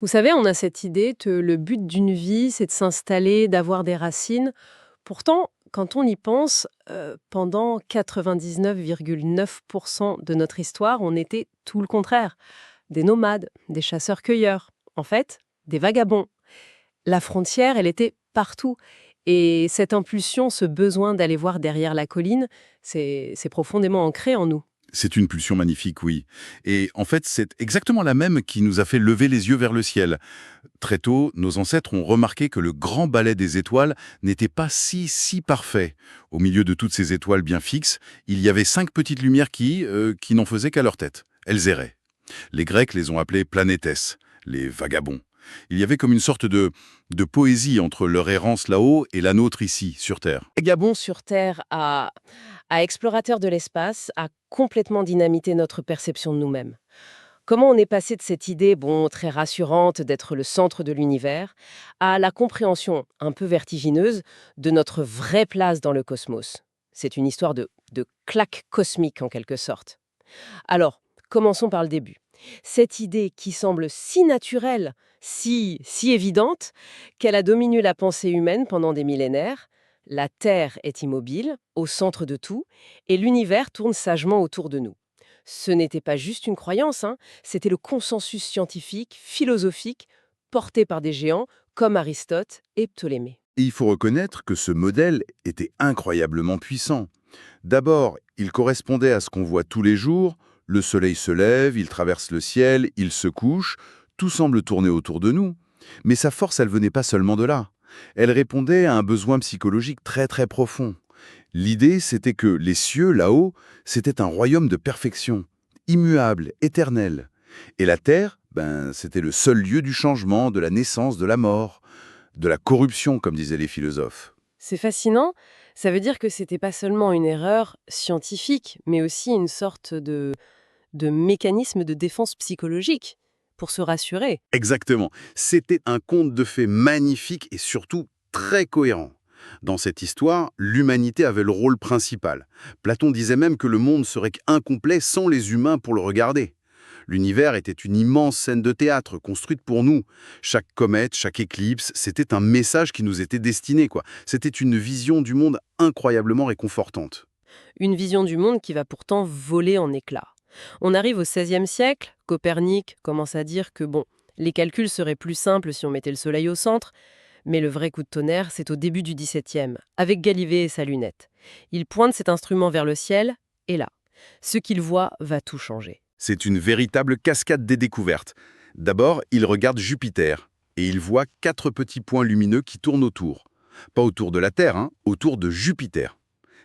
Vous savez, on a cette idée que le but d'une vie, c'est de s'installer, d'avoir des racines. Pourtant, quand on y pense, pendant 99,9% de notre histoire, on était tout le contraire. Des nomades, des chasseurs-cueilleurs. En fait, des vagabonds. La frontière, elle était partout. Et cette impulsion, ce besoin d'aller voir derrière la colline, c'est profondément ancré en nous. C'est une pulsion magnifique, oui. Et en fait, c'est exactement la même qui nous a fait lever les yeux vers le ciel. Très tôt, nos ancêtres ont remarqué que le grand balai des étoiles n'était pas si parfait. Au milieu de toutes ces étoiles bien fixes, il y avait 5 petites lumières qui n'en faisaient qu'à leur tête. Elles erraient. Les Grecs les ont appelées planétès, les vagabonds. Il y avait comme une sorte de poésie entre leur errance là-haut et la nôtre ici, sur Terre. Gabon sur Terre à explorateur de l'espace a complètement dynamité notre perception de nous-mêmes. Comment on est passé de cette idée, bon, très rassurante d'être le centre de l'univers, à la compréhension un peu vertigineuse de notre vraie place dans le cosmos. C'est une histoire de claque cosmique en quelque sorte. Alors, commençons par le début. Cette idée qui semble si naturelle, si évidente, qu'elle a dominé la pensée humaine pendant des millénaires. La Terre est immobile, au centre de tout, et l'univers tourne sagement autour de nous. Ce n'était pas juste une croyance, hein, c'était le consensus scientifique, philosophique, porté par des géants comme Aristote et Ptolémée. Et il faut reconnaître que ce modèle était incroyablement puissant. D'abord, il correspondait à ce qu'on voit tous les jours. Le soleil se lève, il traverse le ciel, il se couche. Tout semble tourner autour de nous. Mais sa force, elle venait pas seulement de là. Elle répondait à un besoin psychologique très profond. L'idée, c'était que les cieux, là-haut, c'était un royaume de perfection, immuable, éternel. Et la terre, c'était le seul lieu du changement, de la naissance, de la mort, de la corruption, comme disaient les philosophes. C'est fascinant, ça veut dire que c'était pas seulement une erreur scientifique, mais aussi une sorte de mécanisme de défense psychologique pour se rassurer. Exactement. C'était un conte de fées magnifique et surtout très cohérent. Dans cette histoire, l'humanité avait le rôle principal. Platon disait même que le monde serait incomplet sans les humains pour le regarder. L'univers était une immense scène de théâtre construite pour nous. Chaque comète, chaque éclipse, c'était un message qui nous était destiné, quoi. C'était une vision du monde incroyablement réconfortante. Une vision du monde qui va pourtant voler en éclats. On arrive au XVIe siècle, Copernic commence à dire que bon, les calculs seraient plus simples si on mettait le Soleil au centre, mais le vrai coup de tonnerre, c'est au début du XVIIe, avec Galilée et sa lunette. Il pointe cet instrument vers le ciel, et là, ce qu'il voit va tout changer. C'est une véritable cascade des découvertes. D'abord, il regarde Jupiter et il voit 4 petits points lumineux qui tournent autour. Pas autour de la Terre, hein, autour de Jupiter.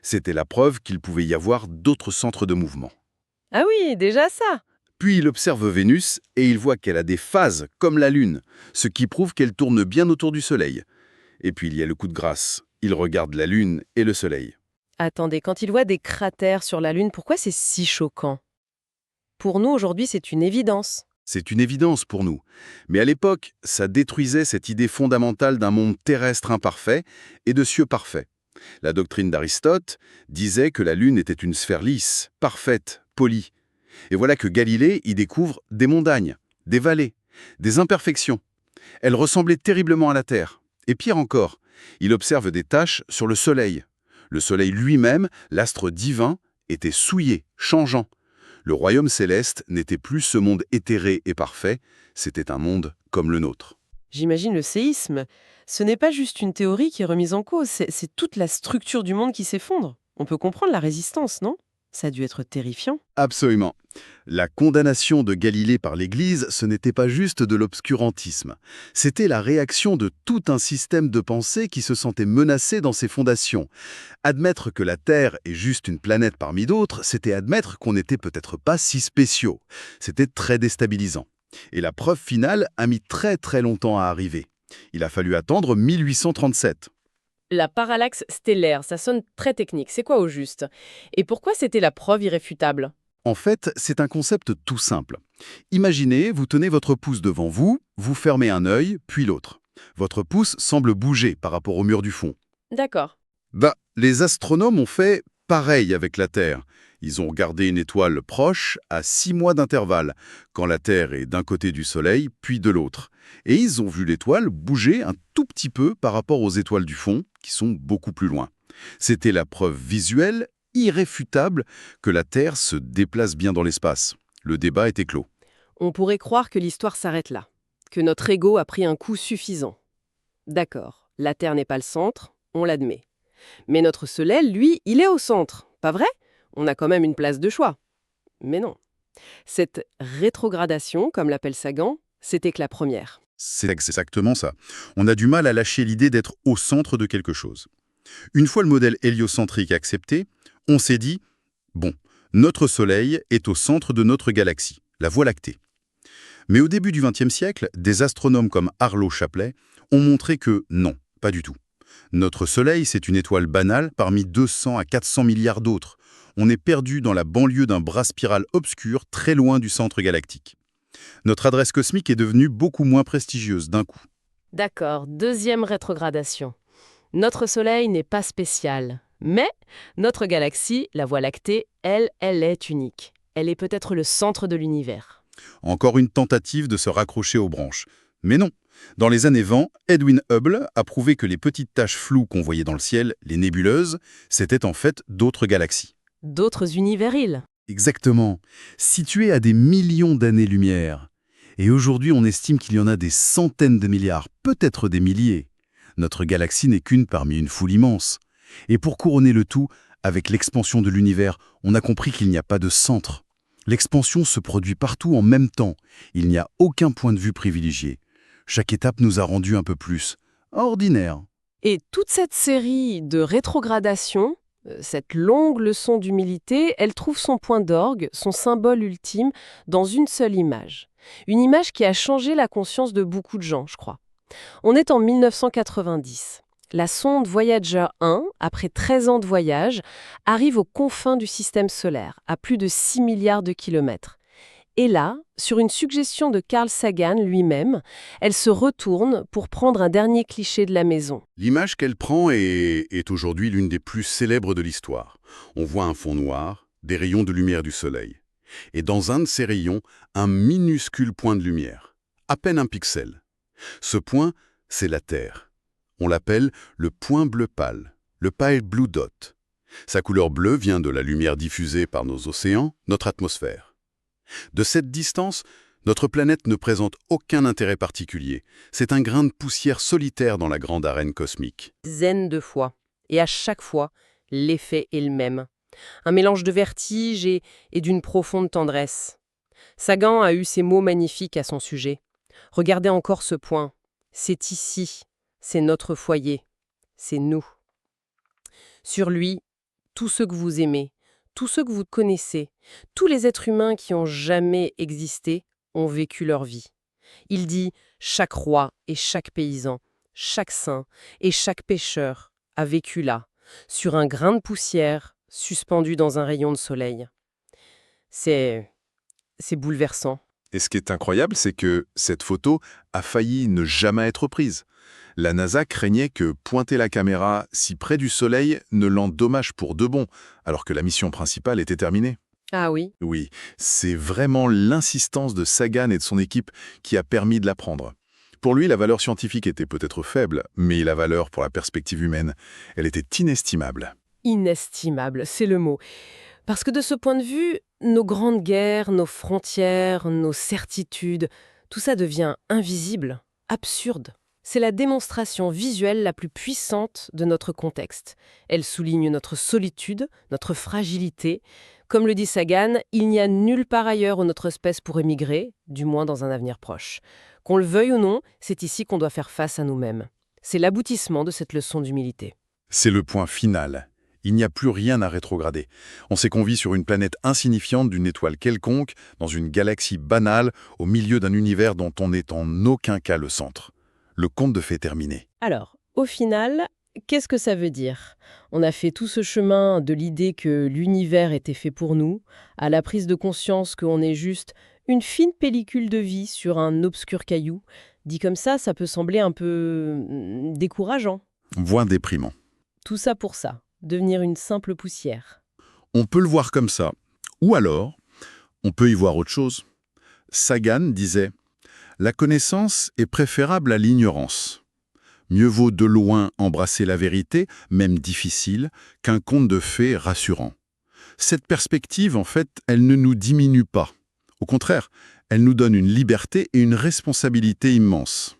C'était la preuve qu'il pouvait y avoir d'autres centres de mouvement. Ah oui, déjà ça. Puis il observe Vénus et il voit qu'elle a des phases comme la Lune, ce qui prouve qu'elle tourne bien autour du Soleil. Et puis il y a le coup de grâce. Il regarde la Lune et le Soleil. Attendez, quand il voit des cratères sur la Lune, pourquoi c'est si choquant? Pour nous, aujourd'hui, c'est une évidence. C'est une évidence pour nous. Mais à l'époque, ça détruisait cette idée fondamentale d'un monde terrestre imparfait et de cieux parfaits. La doctrine d'Aristote disait que la Lune était une sphère lisse, parfaite, polie. Et voilà que Galilée y découvre des montagnes, des vallées, des imperfections. Elles ressemblaient terriblement à la Terre. Et pire encore, il observe des taches sur le Soleil. Le Soleil lui-même, l'astre divin, était souillé, changeant. Le royaume céleste n'était plus ce monde éthéré et parfait, c'était un monde comme le nôtre. J'imagine le séisme. Ce n'est pas juste une théorie qui est remise en cause, c'est toute la structure du monde qui s'effondre. On peut comprendre la résistance, non? Ça a dû être terrifiant. Absolument. La condamnation de Galilée par l'Église, ce n'était pas juste de l'obscurantisme. C'était la réaction de tout un système de pensée qui se sentait menacé dans ses fondations. Admettre que la Terre est juste une planète parmi d'autres, c'était admettre qu'on n'était peut-être pas si spéciaux. C'était très déstabilisant. Et la preuve finale a mis très longtemps à arriver. Il a fallu attendre 1837. La parallaxe stellaire, ça sonne très technique. C'est quoi au juste? Et pourquoi c'était la preuve irréfutable? En fait, c'est un concept tout simple. Imaginez, vous tenez votre pouce devant vous, vous fermez un œil, puis l'autre. Votre pouce semble bouger par rapport au mur du fond. D'accord. Les astronomes ont fait pareil avec la Terre. Ils ont regardé une étoile proche à 6 mois d'intervalle, quand la Terre est d'un côté du Soleil, puis de l'autre. Et ils ont vu l'étoile bouger un tout petit peu par rapport aux étoiles du fond, qui sont beaucoup plus loin. C'était la preuve visuelle, irréfutable, que la Terre se déplace bien dans l'espace. Le débat était clos. On pourrait croire que l'histoire s'arrête là, que notre ego a pris un coup suffisant. D'accord, la Terre n'est pas le centre, on l'admet. Mais notre Soleil, lui, il est au centre, pas vrai? On a quand même une place de choix. Mais non. Cette rétrogradation, comme l'appelle Sagan, c'était que la première. C'est exactement ça. On a du mal à lâcher l'idée d'être au centre de quelque chose. Une fois le modèle héliocentrique accepté, on s'est dit, bon, notre Soleil est au centre de notre galaxie, la Voie lactée. Mais au début du XXe siècle, des astronomes comme Arlo Shapley ont montré que non, pas du tout. Notre Soleil, c'est une étoile banale parmi 200 à 400 milliards d'autres. On est perdu dans la banlieue d'un bras spiral obscur très loin du centre galactique. Notre adresse cosmique est devenue beaucoup moins prestigieuse d'un coup. D'accord, deuxième rétrogradation. Notre Soleil n'est pas spécial, mais notre galaxie, la Voie lactée, elle est unique. Elle est peut-être le centre de l'univers. Encore une tentative de se raccrocher aux branches. Mais non. Dans les années 20, Edwin Hubble a prouvé que les petites taches floues qu'on voyait dans le ciel, les nébuleuses, c'étaient en fait d'autres galaxies. D'autres univers-îles. Exactement. Situées à des millions d'années-lumière. Et aujourd'hui, on estime qu'il y en a des centaines de milliards, peut-être des milliers. Notre galaxie n'est qu'une parmi une foule immense. Et pour couronner le tout, avec l'expansion de l'univers, on a compris qu'il n'y a pas de centre. L'expansion se produit partout en même temps. Il n'y a aucun point de vue privilégié. Chaque étape nous a rendu un peu plus ordinaire. Et toute cette série de rétrogradations, cette longue leçon d'humilité, elle trouve son point d'orgue, son symbole ultime, dans une seule image. Une image qui a changé la conscience de beaucoup de gens, je crois. On est en 1990. La sonde Voyager 1, après 13 ans de voyage, arrive aux confins du système solaire, à plus de 6 milliards de kilomètres. Et là, sur une suggestion de Carl Sagan lui-même, elle se retourne pour prendre un dernier cliché de la maison. L'image qu'elle prend est aujourd'hui l'une des plus célèbres de l'histoire. On voit un fond noir, des rayons de lumière du soleil. Et dans un de ces rayons, un minuscule point de lumière. À peine un pixel. Ce point, c'est la Terre. On l'appelle le point bleu pâle, le pale blue dot. Sa couleur bleue vient de la lumière diffusée par nos océans, notre atmosphère. De cette distance, notre planète ne présente aucun intérêt particulier. C'est un grain de poussière solitaire dans la grande arène cosmique. Dizaines de fois. Et à chaque fois, l'effet est le même. Un mélange de vertige et d'une profonde tendresse. Sagan a eu ces mots magnifiques à son sujet. Regardez encore ce point. C'est ici. C'est notre foyer. C'est nous. Sur lui, tous ceux que vous aimez, tous ceux que vous connaissez, tous les êtres humains qui ont jamais existé ont vécu leur vie. Il dit chaque roi et chaque paysan, chaque saint et chaque pêcheur a vécu là, sur un grain de poussière suspendu dans un rayon de soleil. C'est bouleversant. Et ce qui est incroyable, c'est que cette photo a failli ne jamais être prise. La NASA craignait que pointer la caméra si près du Soleil ne l'endommage pour de bon, alors que la mission principale était terminée. Ah oui? Oui, c'est vraiment l'insistance de Sagan et de son équipe qui a permis de la prendre. Pour lui, la valeur scientifique était peut-être faible, mais la valeur pour la perspective humaine, elle était inestimable. Inestimable, c'est le mot. Parce que de ce point de vue, nos grandes guerres, nos frontières, nos certitudes, tout ça devient invisible, absurde. C'est la démonstration visuelle la plus puissante de notre contexte. Elle souligne notre solitude, notre fragilité. Comme le dit Sagan, il n'y a nulle part ailleurs où notre espèce pourrait migrer, du moins dans un avenir proche. Qu'on le veuille ou non, c'est ici qu'on doit faire face à nous-mêmes. C'est l'aboutissement de cette leçon d'humilité. C'est le point final. Il n'y a plus rien à rétrograder. On s'est convié sur une planète insignifiante d'une étoile quelconque, dans une galaxie banale, au milieu d'un univers dont on n'est en aucun cas le centre. Le conte de fées terminé. Alors, au final, qu'est-ce que ça veut dire? On a fait tout ce chemin de l'idée que l'univers était fait pour nous, à la prise de conscience qu'on est juste une fine pellicule de vie sur un obscur caillou. Dit comme ça peut sembler un peu décourageant. Voire déprimant. Tout ça pour ça, devenir une simple poussière. On peut le voir comme ça. Ou alors, on peut y voir autre chose. Sagan disait « La connaissance est préférable à l'ignorance. Mieux vaut de loin embrasser la vérité, même difficile, qu'un conte de fées rassurant. » Cette perspective, en fait, elle ne nous diminue pas. Au contraire, elle nous donne une liberté et une responsabilité immense.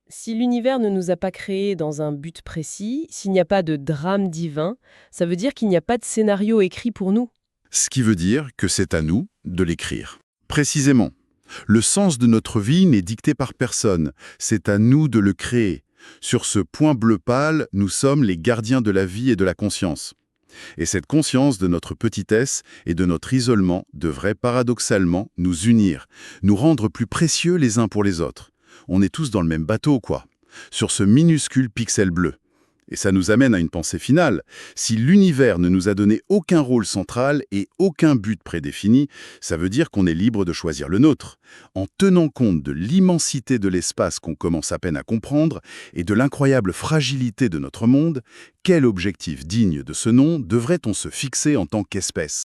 Si l'univers ne nous a pas créés dans un but précis, s'il n'y a pas de drame divin, ça veut dire qu'il n'y a pas de scénario écrit pour nous. Ce qui veut dire que c'est à nous de l'écrire. Précisément. Le sens de notre vie n'est dicté par personne, c'est à nous de le créer. Sur ce point bleu pâle, nous sommes les gardiens de la vie et de la conscience. Et cette conscience de notre petitesse et de notre isolement devrait paradoxalement nous unir, nous rendre plus précieux les uns pour les autres. On est tous dans le même bateau, quoi, sur ce minuscule pixel bleu. Et ça nous amène à une pensée finale. Si l'univers ne nous a donné aucun rôle central et aucun but prédéfini, ça veut dire qu'on est libre de choisir le nôtre. En tenant compte de l'immensité de l'espace qu'on commence à peine à comprendre et de l'incroyable fragilité de notre monde, quel objectif digne de ce nom devrait-on se fixer en tant qu'espèce ?